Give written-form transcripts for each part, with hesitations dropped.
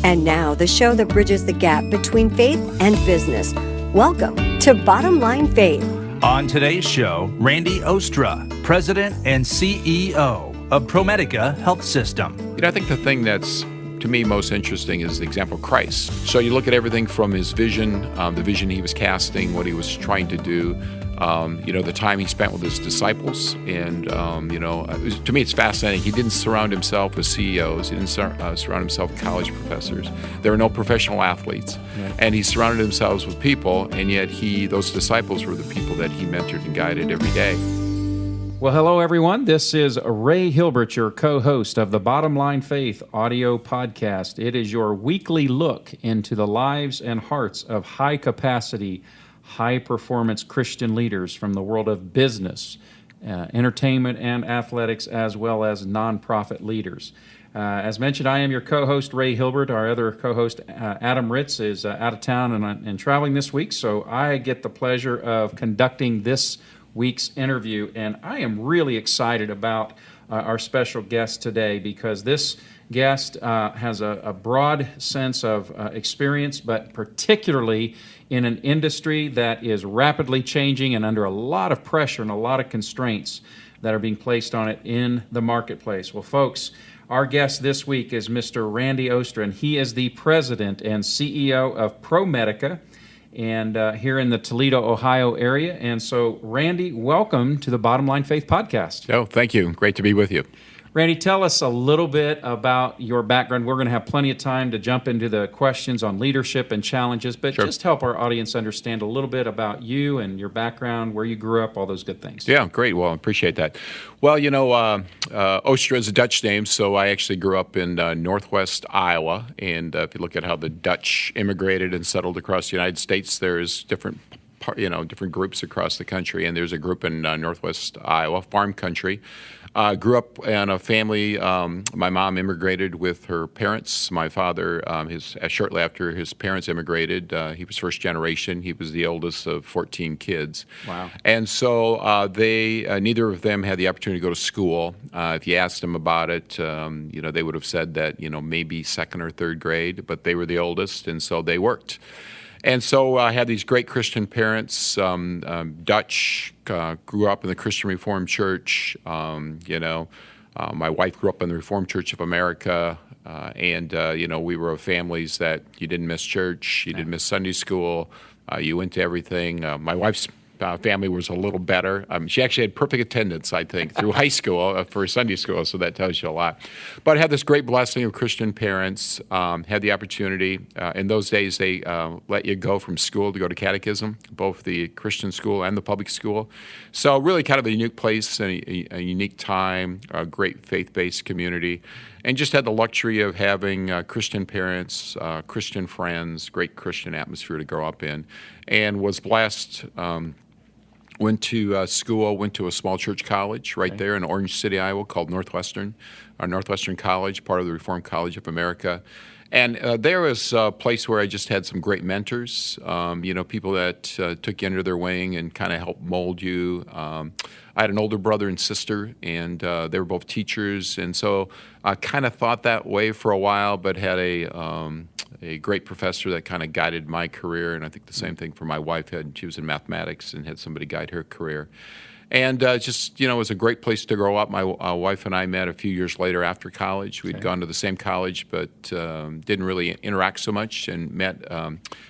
And now, the show that bridges the gap between faith and business. Welcome to Bottom Line Faith. On today's show, Randy Oostra, President and CEO of ProMedica Health System. I think the thing that's, to me, most interesting is the example of Christ. So you look at everything from his vision, the vision he was casting, what he was trying to do, the time he spent with his disciples. And, to me, it's fascinating. He didn't surround himself with CEOs. He didn't surround himself with college professors. There were no professional athletes. Right. And he surrounded himself with people, and yet those disciples were the people that he mentored and guided every day. Well, hello, everyone. This is Ray Hilbert, your co-host of the Bottom Line Faith audio podcast. It is your weekly look into the lives and hearts of high-capacity, high-performance Christian leaders from the world of business, entertainment, and athletics, as well as nonprofit leaders. As mentioned, I am your co-host, Ray Hilbert. Our other co-host, Adam Ritz, is out of town and traveling this week, so I get the pleasure of conducting this week's interview, and I am really excited about our special guest today because this guest has a broad sense of experience, but particularly in an industry that is rapidly changing and under a lot of pressure and a lot of constraints that are being placed on it in the marketplace. Well, folks, our guest this week is Mr. Randy Oostra, and he is the president and CEO of ProMedica, and here in the Toledo, Ohio area. And so, Randy, welcome to the Bottom Line Faith podcast. Oh, thank you. Great to be with you. Randy, tell us a little bit about your background. We're going to have plenty of time to jump into the questions on leadership and challenges, but Sure. Just help our audience understand a little bit about you and your background, where you grew up, all those good things. Yeah, great. Well, I appreciate that. Well, Oostra is a Dutch name, so I actually grew up in northwest Iowa. And if you look at how the Dutch immigrated and settled across the United States, there's different groups across the country, and there's a group in northwest Iowa, farm country. Grew up in a family. My mom immigrated with her parents. My father, shortly after his parents immigrated, he was first generation. He was the oldest of 14 kids. Wow! And so neither of them had the opportunity to go to school. If you asked them about it, they would have said that maybe second or third grade, but they were the oldest, and so they worked. And so I had these great Christian parents, Dutch, grew up in the Christian Reformed Church. My wife grew up in the Reformed Church of America. We were of families that you didn't miss church, you didn't miss Sunday school, you went to everything. My wife's family was a little better. She actually had perfect attendance, I think, through high school for Sunday school, so that tells you a lot. But I had this great blessing of Christian parents, had the opportunity. In those days, they let you go from school to go to catechism, both the Christian school and the public school. So really kind of a unique place and a unique time, a great faith-based community, and just had the luxury of having Christian parents, Christian friends, great Christian atmosphere to grow up in, and was blessed. Went to school, went to a small church college right there in Orange City, Iowa, called Northwestern College, part of the Reformed College of America. And there was a place where I just had some great mentors, people that took you under their wing and kind of helped mold you. I had an older brother and sister, and they were both teachers. And so I kind of thought that way for a while, but had a great professor that kind of guided my career. And I think the same thing for my wife. She was in mathematics and had somebody guide her career. And it was a great place to grow up. My wife and I met a few years later after college. We'd gone to the same college, but didn't really interact so much, and met.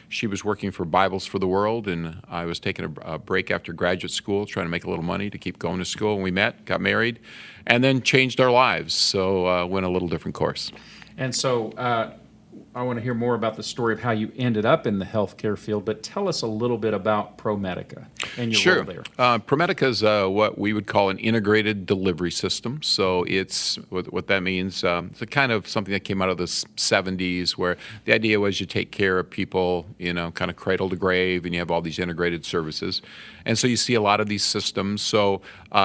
She was working for Bibles for the World, and I was taking a break after graduate school, trying to make a little money to keep going to school. And we met, got married, and then changed our lives. So went a little different course. And so I want to hear more about the story of how you ended up in the healthcare field, but tell us a little bit about ProMedica and your role there. ProMedica is what we would call an integrated delivery system. So it's what that means. It's a kind of something that came out of the 70s, where the idea was you take care of people, kind of cradle to grave, and you have all these integrated services. And so you see a lot of these systems. So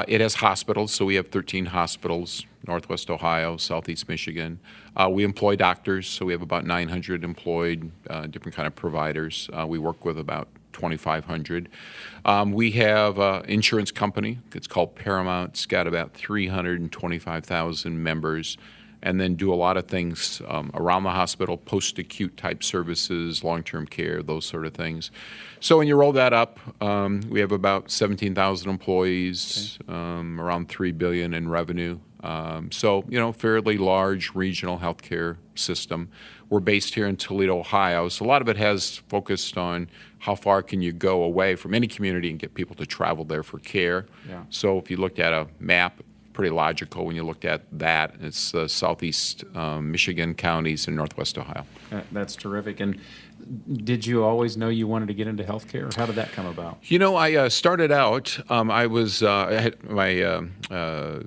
it has hospitals. So we have 13 hospitals, Northwest Ohio, Southeast Michigan. We employ doctors, so we have about 900 employed different kind of providers. We work with about 2,500. We have an insurance company. It's called Paramount. It's got about 325,000 members. and then do a lot of things around the hospital, post-acute type services, long-term care, those sort of things. So when you roll that up, we have about 17,000 employees, around $3 billion in revenue. So, fairly large regional healthcare system. We're based here in Toledo, Ohio. So a lot of it has focused on how far can you go away from any community and get people to travel there for care. Yeah. So if you looked at a map, pretty logical when you looked at that. It's southeast Michigan counties in northwest Ohio. That's terrific. And did you always know you wanted to get into healthcare? How did that come about? I started out, I had my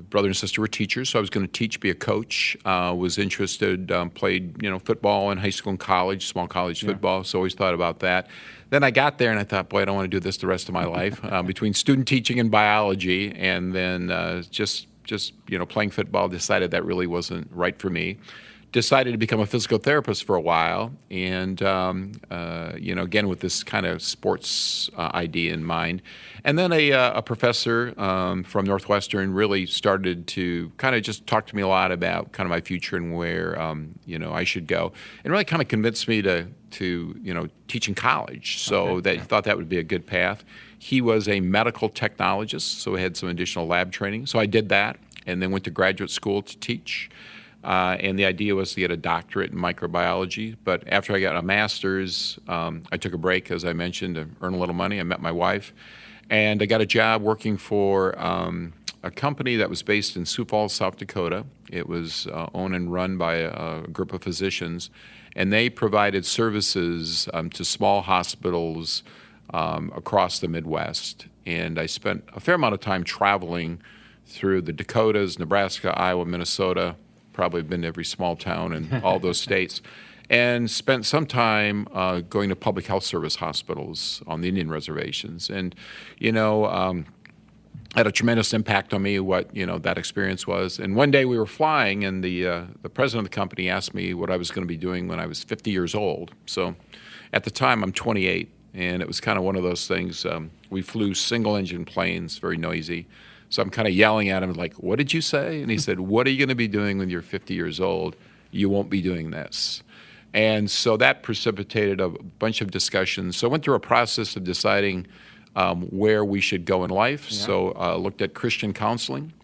brother and sister were teachers, so I was going to teach, be a coach, was interested, played, football in high school and college, small college football, so always thought about that. Then I got there and I thought, boy, I don't want to do this the rest of my life. Between student teaching and biology, and then just playing football, decided that really wasn't right for me. Decided to become a physical therapist for a while, and again with this kind of sports idea in mind. And then a professor from Northwestern really started to kind of just talk to me a lot about kind of my future and where I should go, and really kind of convinced me to teach in college. So thought that would be a good path. He was a medical technologist, so he had some additional lab training. So I did that, and then went to graduate school to teach. And the idea was to get a doctorate in microbiology. But after I got a master's, I took a break, as I mentioned, to earn a little money. I met my wife, and I got a job working for a company that was based in Sioux Falls, South Dakota. It was owned and run by a group of physicians, and they provided services to small hospitals across the Midwest. And I spent a fair amount of time traveling through the Dakotas, Nebraska, Iowa, Minnesota. Probably been to every small town in all those states, and spent some time going to public health service hospitals on the Indian reservations. And, had a tremendous impact on me what, that experience was. And one day we were flying, and the president of the company asked me what I was going to be doing when I was 50 years old. So at the time, I'm 28, and it was kind of one of those things. We flew single-engine planes, very noisy. So I'm kind of yelling at him, like, what did you say? And he said, what are you going to be doing when you're 50 years old? You won't be doing this. And so that precipitated a bunch of discussions. So I went through a process of deciding where we should go in life. Yeah. So looked at Christian counseling,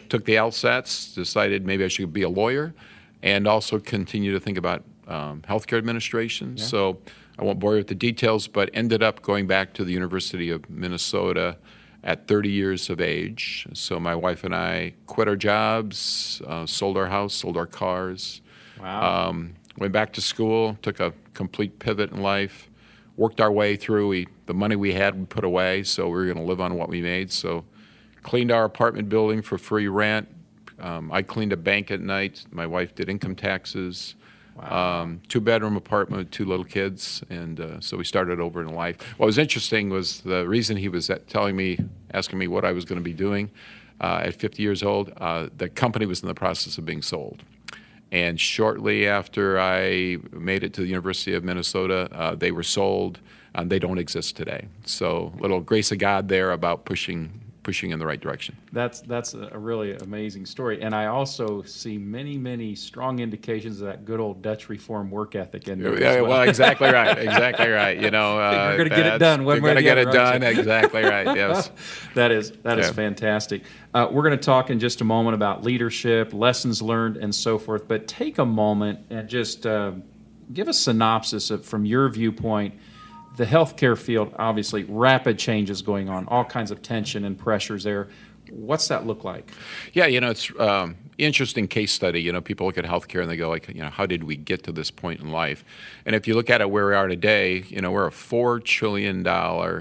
took the LSATs, decided maybe I should be a lawyer, and also continue to think about healthcare administration. Yeah. So I won't bore you with the details, but ended up going back to the University of Minnesota at 30 years of age. So my wife and I quit our jobs, sold our house, sold our cars. Wow. Went back to school, took a complete pivot in life, worked our way through. The money we had we put away, so we were going to live on what we made. So cleaned our apartment building for free rent. I cleaned a bank at night. My wife did income taxes. Wow. 2-bedroom apartment with 2 little kids, and so we started over in life. What was interesting was the reason he was asking me what I was going to be doing at 50 years old. The company was in the process of being sold, and shortly after I made it to the University of Minnesota, they were sold, and they don't exist today. So, little grace of God there about pushing in the right direction. That's a really amazing story, and I also see many strong indications of that good old Dutch Reform work ethic in there. Yeah, well, exactly right. You're going to get it done one way or the other. You're going to get it done. Exactly right. Yes. That is fantastic. We're going to talk in just a moment about leadership, lessons learned, and so forth. But take a moment and just give a synopsis from your viewpoint. The healthcare field, obviously, rapid changes going on, all kinds of tension and pressures there. What's that look like? Yeah, it's interesting case study. People look at healthcare and they go like, how did we get to this point in life? And if you look at it where we are today, we're a $4 trillion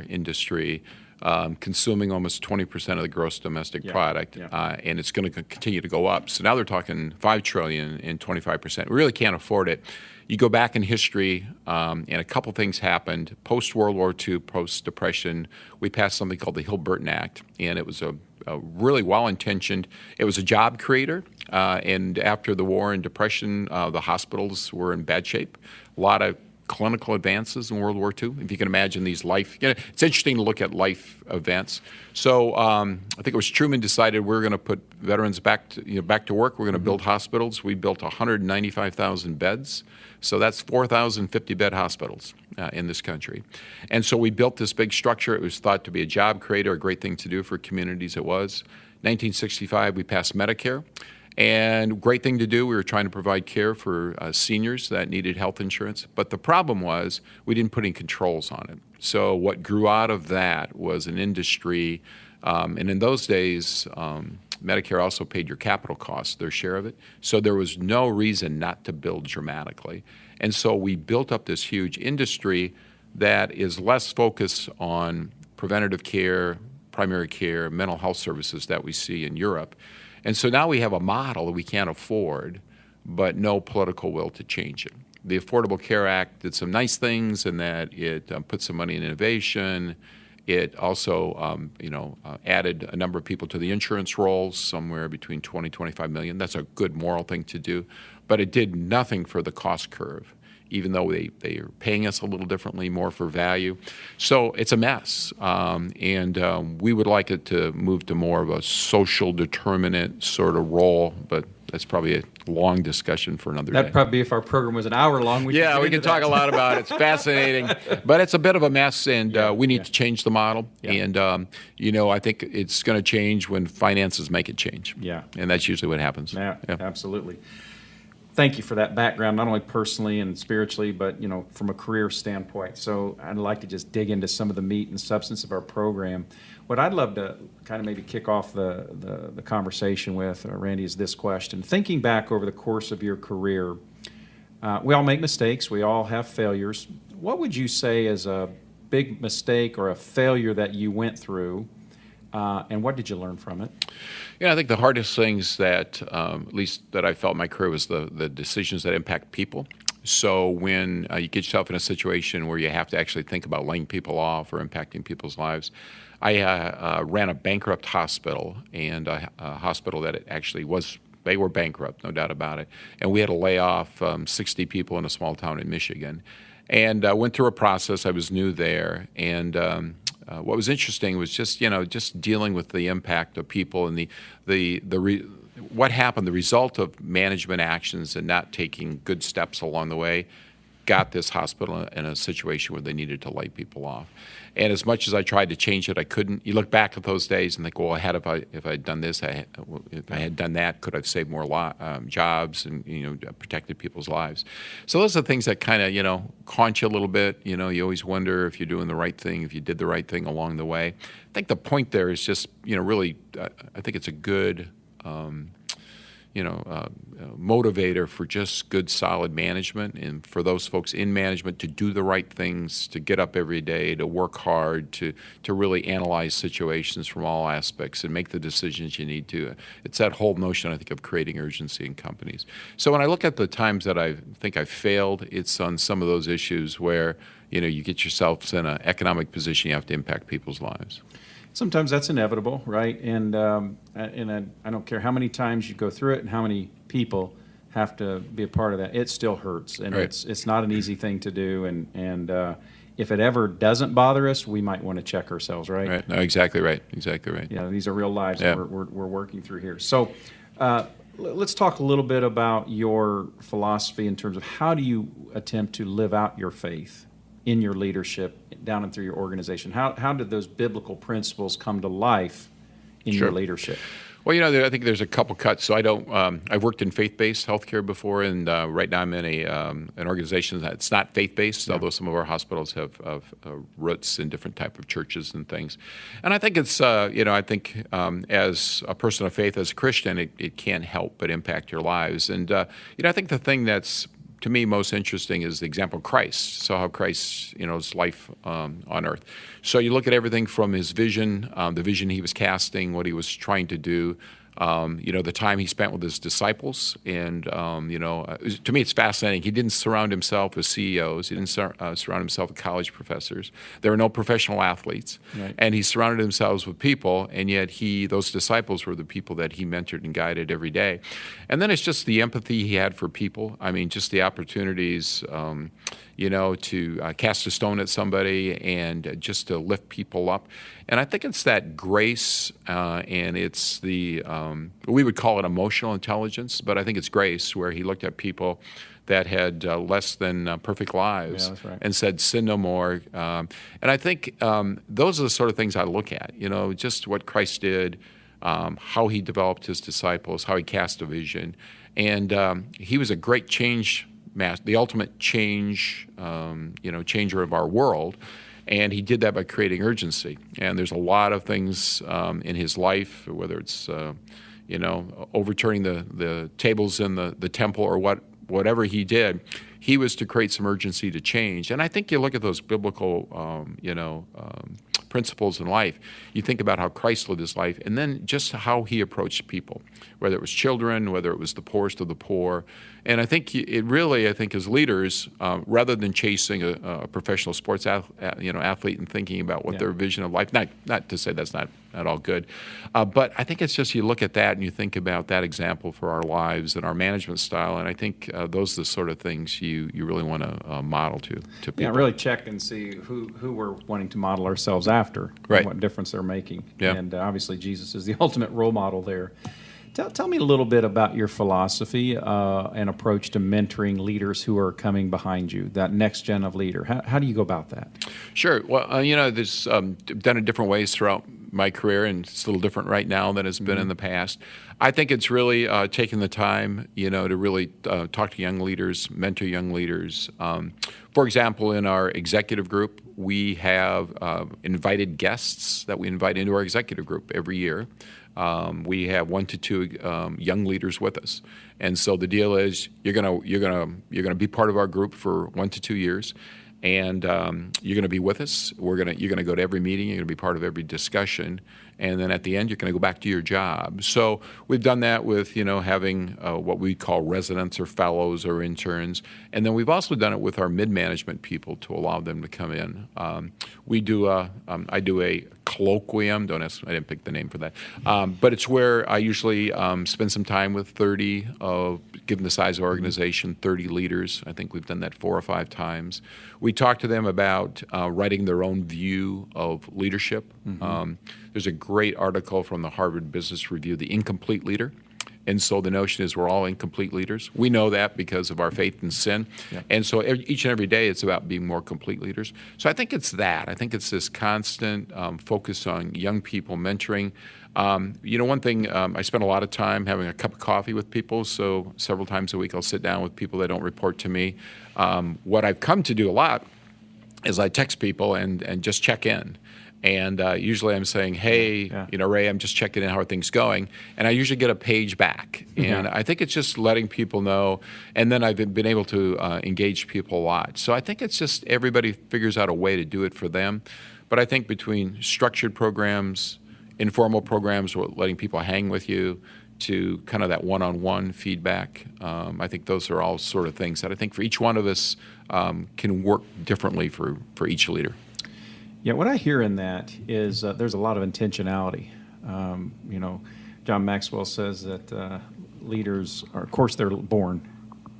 industry, consuming almost 20% of the gross domestic product, and it's going to continue to go up. So now they're talking $5 trillion and 25%. We really can't afford it. You go back in history, and a couple things happened. Post-World War II, post-Depression, we passed something called the Hill-Burton Act, and it was a really well-intentioned. It was a job creator, and after the war and Depression, the hospitals were in bad shape. A lot of clinical advances in World War II. If you can imagine these it's interesting to look at life events. So I think it was Truman decided we're going to put veterans back to work. We're going to build hospitals. We built 195,000 beds. So that's 4,050 bed hospitals in this country. And so we built this big structure. It was thought to be a job creator, a great thing to do for communities. It was. 1965, we passed Medicare. And great thing to do. We were trying to provide care for seniors that needed health insurance. But the problem was we didn't put any controls on it. So what grew out of that was an industry. And in those days, Medicare also paid your capital costs, their share of it. So there was no reason not to build dramatically. And so we built up this huge industry that is less focused on preventative care, primary care, mental health services that we see in Europe. And so now we have a model that we can't afford, but no political will to change it. The Affordable Care Act did some nice things in that it put some money in innovation. It also, added a number of people to the insurance rolls, somewhere between 20, 25 million. That's a good moral thing to do. But it did nothing for the cost curve, even though they are paying us a little differently, more for value. So it's a mess. We would like it to move to more of a social determinant sort of role, but that's probably a long discussion for another day. That'd probably be if our program was an hour long. We can talk a lot about it. It's fascinating, but it's a bit of a mess, and we need to change the model. Yeah. And, I think it's going to change when finances make it change. Yeah. And that's usually what happens. Yeah, absolutely. Thank you for that background, not only personally and spiritually, but, from a career standpoint. So I'd like to just dig into some of the meat and substance of our program. What I'd love to kind of maybe kick off the conversation with, Randy, is this question. Thinking back over the course of your career, we all make mistakes. We all have failures. What would you say is a big mistake or a failure that you went through, and what did you learn from it? I think the hardest things that, at least that I felt in my career, was the decisions that impact people. So when you get yourself in a situation where you have to actually think about laying people off or impacting people's lives, I ran a bankrupt hospital, and a hospital that it actually was. They were bankrupt, no doubt about it. And we had to lay off 60 people in a small town in Michigan. And went through a process. I was new there. And what was interesting was just dealing with the impact of people and what happened, the result of management actions and not taking good steps along the way got this hospital in a situation where they needed to lay people off. And as much as I tried to change it, I couldn't. You look back at those days and think, well, if I had done this, if I had done that, could I have saved more jobs and protected people's lives? So those are the things that kind of haunt you a little bit. You always wonder if you're doing the right thing, if you did the right thing along the way. I think the point there is just really, I think it's a good motivator for just good, solid management, and for those folks in management to do the right things, to get up every day, to work hard, to really analyze situations from all aspects and make the decisions you need to. It's that whole notion, I think, of creating urgency in companies. So when I look at the times that I think I've failed, it's on some of those issues where you get yourself in an economic position, you have to impact people's lives. Sometimes that's inevitable, right? And I don't care how many times you go through it and how many people have to be a part of that. It still hurts, and right. It's not an easy thing to do. And if it ever doesn't bother us, we might want to check ourselves, right? Right. No, exactly right. Exactly right. Yeah, these are real lives that we're working through here. So let's talk a little bit about your philosophy in terms of how do you attempt to live out your faith in your leadership down and through your organization. How did those biblical principles come to life in your leadership? Well, I think there's a couple cuts. So I've worked in faith-based healthcare before, and right now I'm in an organization that's not faith-based, although some of our hospitals have roots in different type of churches and things. And I think it's, as a person of faith, as a Christian, it can't help but impact your lives. And, I think the thing that's to me most interesting is the example of Christ. So how Christ, his life on earth. So you look at everything from his vision, the vision he was casting, what he was trying to do, The time he spent with his disciples. And, to me, it's fascinating. He didn't surround himself with CEOs. He didn't surround himself with college professors. There were no professional athletes. Right. And he surrounded himself with people, and yet those disciples were the people that he mentored and guided every day. And then it's just the empathy he had for people. I mean, just the opportunities, to cast a stone at somebody and just to lift people up. And I think it's that grace, and it's we would call it emotional intelligence, but I think it's grace, where he looked at people that had less than perfect lives. Yeah, that's right. And said, sin no more. And I think those are the sort of things I look at, just what Christ did, how he developed his disciples, how he cast a vision. And he was a great the ultimate change, changer of our world. And he did that by creating urgency. And there's a lot of things in his life, whether it's, overturning the tables in the temple or whatever he did, he was to create some urgency to change. And I think you look at those biblical, principles in life. You think about how Christ lived his life, and then just how he approached people, whether it was children, whether it was the poorest of the poor. And I think as leaders, rather than chasing a professional sports athlete and thinking about what their vision of life, not to say that's not all good, but I think it's just you look at that and you think about that example for our lives and our management style, and I think those are the sort of things you really want to model to people. Yeah, really check and see who we're wanting to model ourselves after, Right. and what difference they're making. Yeah. And obviously Jesus is the ultimate role model there. Tell me a little bit about your philosophy and approach to mentoring leaders who are coming behind you, that next gen of leader. How do you go about that? Sure. Well, there's done it different ways throughout my career, and it's a little different right now than it's been in the past. I think it's really taking the time, to really talk to young leaders, mentor young leaders. For example, in our executive group, we have invited guests that we invite into our executive group every year. We have 1 to 2 young leaders with us, and so the deal is you're gonna be part of our group for 1 to 2 years, and you're gonna be with us. You're gonna go to every meeting. You're gonna be part of every discussion, and then at the end you're gonna go back to your job. So we've done that with having what we call residents or fellows or interns, and then we've also done it with our mid-management people to allow them to come in. I do a colloquium. Don't ask. I didn't pick the name for that, but it's where I usually spend some time with 30 given the size of our organization, 30 leaders. I think we've done that 4 or 5 times. We talk to them about writing their own view of leadership. There's a great article from the Harvard Business Review, The Incomplete Leader. And so the notion is we're all incomplete leaders. We know that because of our faith in sin. Yeah. And so each and every day it's about being more complete leaders. So I think it's that. I think it's this constant focus on young people, mentoring. One thing, I spend a lot of time having a cup of coffee with people. So several times a week I'll sit down with people that don't report to me. What I've come to do a lot is I text people and just check in. And usually I'm saying, hey, Ray, I'm just checking in, how are things going? And I usually get a page back. And I think it's just letting people know. And then I've been able to engage people a lot. So I think it's just everybody figures out a way to do it for them. But I think between structured programs, informal programs, letting people hang with you, to kind of that one-on-one feedback, I think those are all sort of things that I think for each one of us can work differently for each leader. Yeah, what I hear in that is there's a lot of intentionality. John Maxwell says that leaders are, of course, they're born,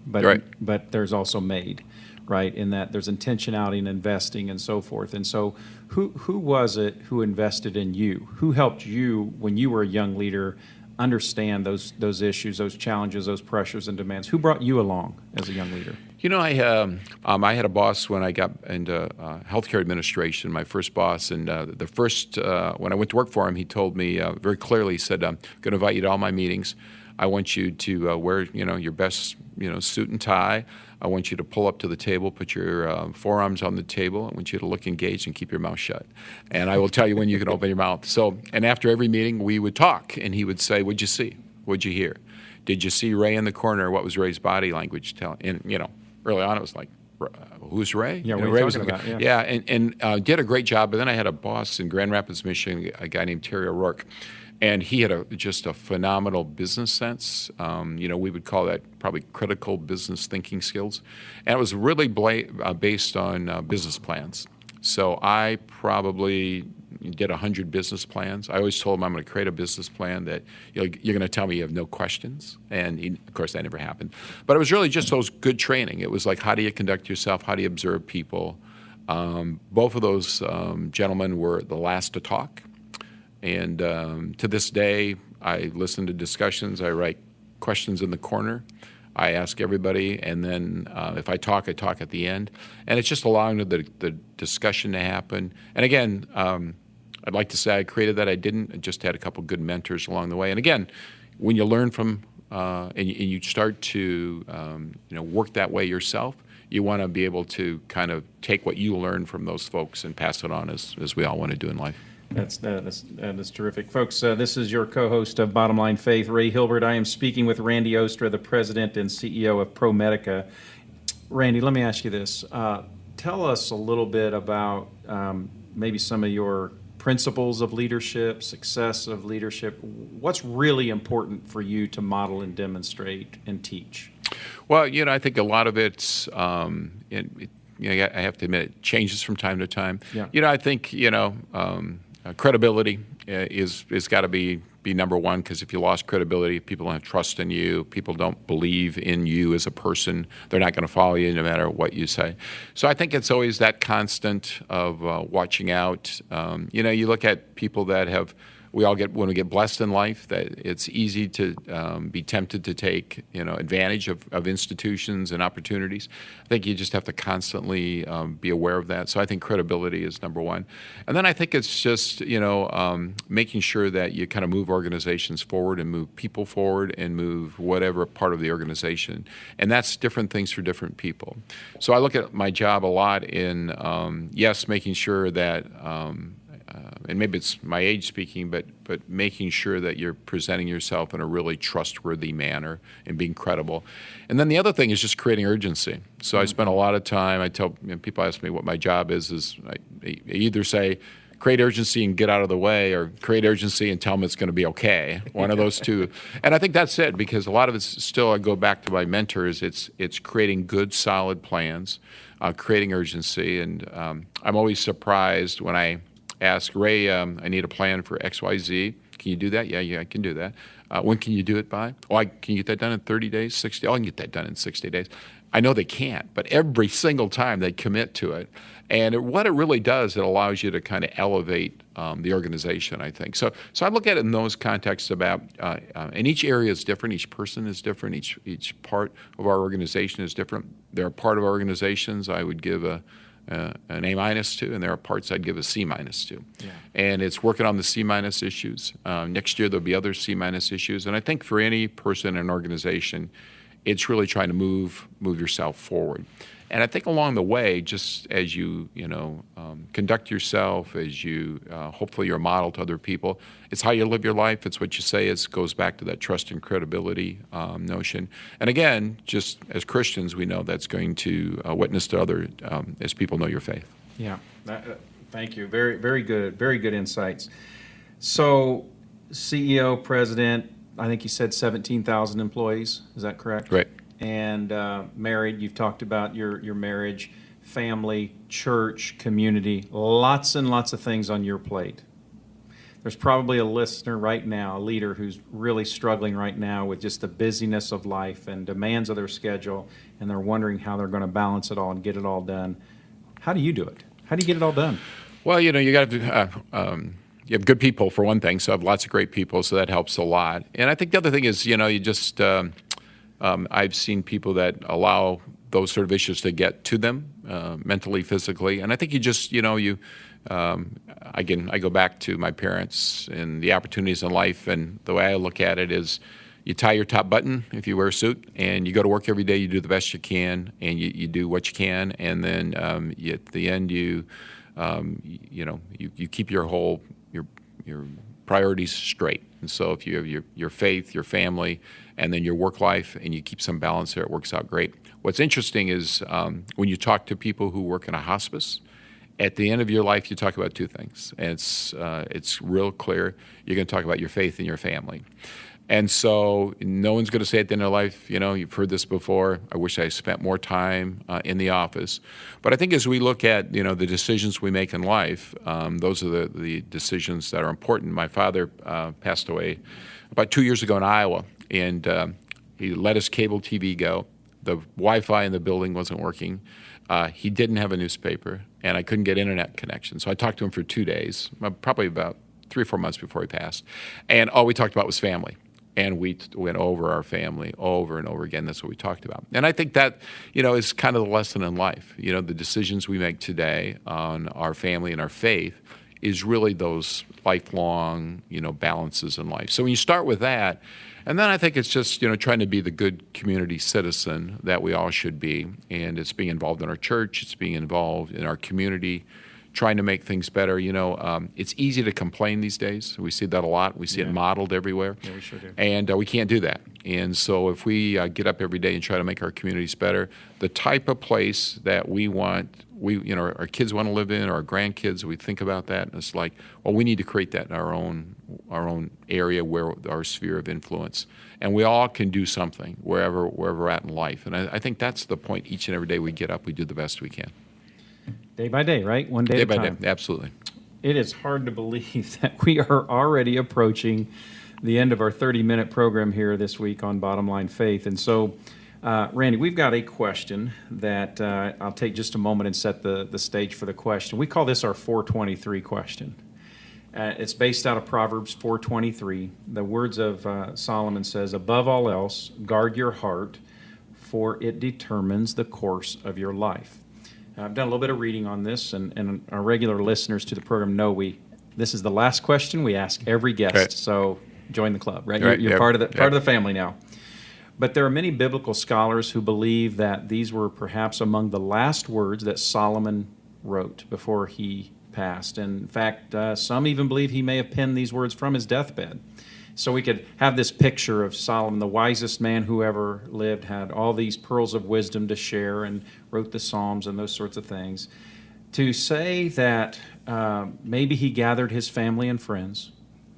but there's also made, right? In that there's intentionality in investing and so forth. And so, who was it who invested in you? Who helped you when you were a young leader understand those issues, those challenges, those pressures and demands? Who brought you along as a young leader? I had a boss when I got into healthcare administration, my first boss, and when I went to work for him, he told me very clearly, he said, I'm going to invite you to all my meetings. I want you to wear, your best, suit and tie. I want you to pull up to the table, put your forearms on the table. I want you to look engaged and keep your mouth shut. And I will tell you when you can open your mouth. And after every meeting, we would talk, and he would say, what'd you see? What'd you hear? Did you see Ray in the corner? What was Ray's body language telling? And, early on, it was like, who's Ray? Yeah, Ray was talking about? and did a great job. But then I had a boss in Grand Rapids, Michigan, a guy named Terry O'Rourke. And he had just a phenomenal business sense. We would call that probably critical business thinking skills. And it was really based on business plans. So I probably did 100 business plans. I always told him I'm going to create a business plan that you're going to tell me you have no questions. And of course, that never happened. But it was really just those good training. It was like, how do you conduct yourself? How do you observe people? Both of those gentlemen were the last to talk. And to this day, I listen to discussions. I write questions in the corner. I ask everybody, and then if I talk at the end. And it's just allowing the discussion to happen. And again, I'd like to say I created that. I didn't. I just had a couple good mentors along the way. And again, when you learn from and you start to work that way yourself, you want to be able to kind of take what you learn from those folks and pass it on as we all want to do in life. That's terrific. Folks, this is your co-host of Bottom Line Faith, Ray Hilbert. I am speaking with Randy Oostra, the president and CEO of ProMedica. Randy, let me ask you this. Tell us a little bit about maybe some of your principles of leadership, success of leadership. What's really important for you to model and demonstrate and teach? Well, I think a lot of it's, I have to admit, it changes from time to time. Yeah. I think, credibility is got to be number one, because if you lost credibility, people don't have trust in you, people don't believe in you as a person, they're not going to follow you no matter what you say. So I think it's always that constant of watching out. You look at people that when we get blessed in life, that it's easy to be tempted to take advantage of institutions and opportunities. I think you just have to constantly be aware of that. So I think credibility is number one. And then I think it's just making sure that you kind of move organizations forward and move people forward and move whatever part of the organization. And that's different things for different people. So I look at my job a lot in, making sure that and maybe it's my age speaking, but making sure that you're presenting yourself in a really trustworthy manner and being credible. And then the other thing is just creating urgency. So I spend a lot of time, I tell people ask me what my job is I either say, create urgency and get out of the way, or create urgency and tell them it's going to be okay. One of those two. And I think that's it, because a lot of it's still, I go back to my mentors, it's creating good, solid plans, creating urgency. And I'm always surprised when I ask Ray, I need a plan for XYZ. Can you do that? Yeah, I can do that. When can you do it by? Can you get that done in 30 days, 60? I can get that done in 60 days. I know they can't, but every single time they commit to it. And what it really does, it allows you to kind of elevate the organization, I think. So I look at it in those contexts about, and each area is different, each person is different, each part of our organization is different. There are part of our organizations I would give an A- to, and there are parts I'd give a C- to. Yeah. And it's working on the C- issues. Next year there'll be other C- issues. And I think for any person in an organization, it's really trying to move yourself forward. And I think along the way, just as you conduct yourself, as you hopefully you're a model to other people, it's how you live your life. It's what you say. It goes back to that trust and credibility notion. And again, just as Christians, we know that's going to witness to others as people know your faith. Yeah, thank you. Very, very good insights. So, CEO, president, I think you said 17,000 employees. Is that correct? Right. And married, you've talked about your marriage, family, church, community, lots and lots of things on your plate. There's probably a listener right now, a leader who's really struggling right now with just the busyness of life and demands of their schedule, and they're wondering how they're going to balance it all and get it all done. How do you do it? How do you get it all done? Well, you got to you have good people, for one thing, so I have lots of great people, so that helps a lot. And I think the other thing is, you just... I've seen people that allow those sort of issues to get to them mentally, physically, and I think you just, again, I go back to my parents and the opportunities in life, and the way I look at it is, you tie your top button if you wear a suit, and you go to work every day. You do the best you can, and you do what you can, and then at the end, you keep your priorities straight. And so if you have your faith, your family, and then your work life, and you keep some balance there, it works out great. What's interesting is when you talk to people who work in a hospice, At the end of your life, you talk about two things, and it's real clear. You're going to talk about your faith and your family. And so no one's going to say at the end of life, you've heard this before, I wish I spent more time in the office. But I think as we look at, the decisions we make in life, those are the decisions that are important. My father passed away about 2 years ago in Iowa, and he let his cable TV go. The Wi-Fi in the building wasn't working. He didn't have a newspaper, and I couldn't get internet connection. So I talked to him for 2 days, probably about 3 or 4 months before he passed. And all we talked about was family. And we went over our family over and over again. That's what we talked about. And I think that, is kind of the lesson in life. The decisions we make today on our family and our faith is really those lifelong, balances in life. So when you start with that, and then I think it's just, trying to be the good community citizen that we all should be. And it's being involved in our church. It's being involved in our community, trying to make things better. It's easy to complain these days. We see that a lot. We see it modeled everywhere. Yeah, we sure do. And we can't do that. And so if we get up every day and try to make our communities better, the type of place that we want, our kids want to live in, or our grandkids, we think about that, and it's like, well, we need to create that in our own area, where our sphere of influence. And we all can do something wherever we're at in life. And I think that's the point. Each and every day we get up, we do the best we can. Day by day, right? One day, Day at a by time. day, absolutely. It is hard to believe that we are already approaching the end of our 30-minute program here this week on Bottom Line Faith. And so, Randy, we've got a question that I'll take just a moment and set the stage for the question. We call this our 423 question. It's based out of Proverbs 4:23. The words of Solomon says, "Above all else, guard your heart, for it determines the course of your life." I've done a little bit of reading on this, and our regular listeners to the program know this is the last question we ask every guest. Right. So join the club, right? Right, You're yep, part of yep. the family now. But there are many biblical scholars who believe that these were perhaps among the last words that Solomon wrote before he passed. And in fact, some even believe he may have penned these words from his deathbed. So we could have this picture of Solomon, the wisest man who ever lived, had all these pearls of wisdom to share and wrote the Psalms and those sorts of things. To say that maybe he gathered his family and friends,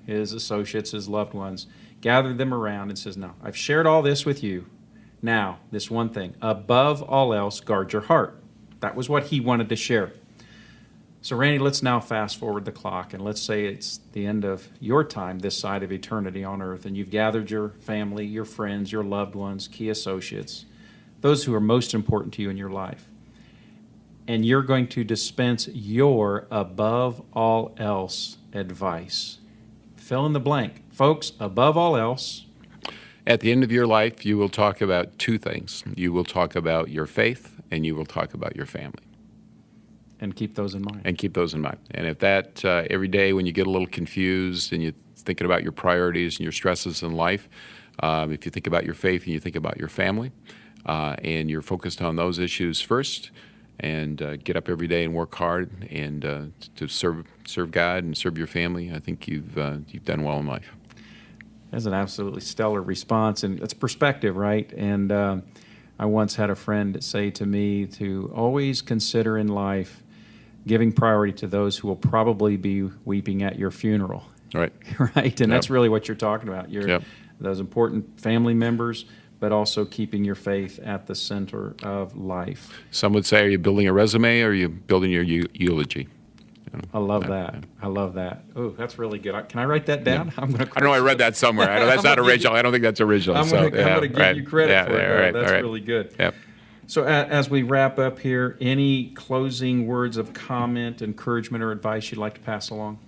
his associates, his loved ones, gathered them around and says, "No, I've shared all this with you. Now, this one thing, above all else, guard your heart." That was what he wanted to share. So, Randy, let's now fast forward the clock, and let's say it's the end of your time this side of eternity on earth, and you've gathered your family, your friends, your loved ones, key associates, those who are most important to you in your life. And you're going to dispense your above all else advice. Fill in the blank. Folks, above all else. At the end of your life, you will talk about two things. You will talk about your faith, and you will talk about your family. And keep those in mind. And keep those in mind. And if that, every day when you get a little confused and you're thinking about your priorities and your stresses in life, if you think about your faith and you think about your family, and you're focused on those issues first, and get up every day and work hard and to serve God and serve your family, I think you've done well in life. That's an absolutely stellar response, and it's perspective, right? And I once had a friend say to me to always consider in life giving priority to those who will probably be weeping at your funeral. Right. Right? And that's really what you're talking about. Those important family members, but also keeping your faith at the center of life. Some would say, are you building a resume or are you building your eulogy? I love that. I love that. Oh, that's really good. Can I write that down? Yeah. I know I read that somewhere. I know that's not original. I don't think that's original. I'm going to give you credit for it. That's really good. Yep. So as we wrap up here, any closing words of comment, encouragement, or advice you'd like to pass along?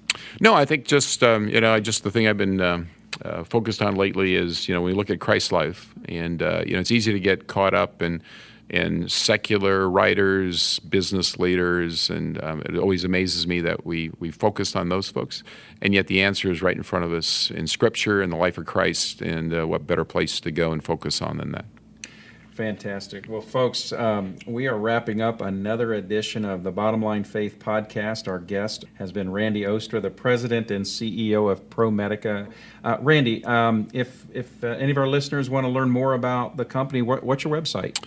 No, I think just the thing I've been focused on lately is when we look at Christ's life, and it's easy to get caught up in secular writers, business leaders, and it always amazes me that we focus on those folks, and yet the answer is right in front of us in Scripture and the life of Christ, and what better place to go and focus on than that. Fantastic. Well, folks, we are wrapping up another edition of the Bottom Line Faith podcast. Our guest has been Randy Oostra, the president and CEO of ProMedica. Randy, if any of our listeners want to learn more about the company, what's your website?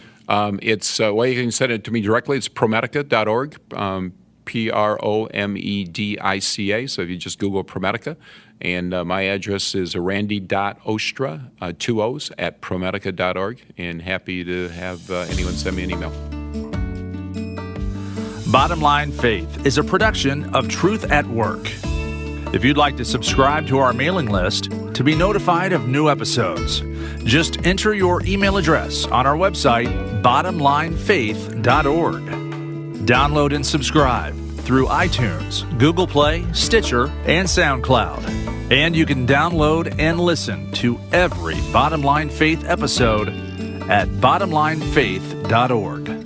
It's you can send it to me directly. It's promedica.org. ProMedica. So if you just Google ProMedica. And my address is randy.oostra, 2 O's, at promedica.org. And happy to have anyone send me an email. Bottom Line Faith is a production of Truth at Work. If you'd like to subscribe to our mailing list to be notified of new episodes, just enter your email address on our website, bottomlinefaith.org. Download and subscribe through iTunes, Google Play, Stitcher, and SoundCloud. And you can download and listen to every Bottom Line Faith episode at bottomlinefaith.org.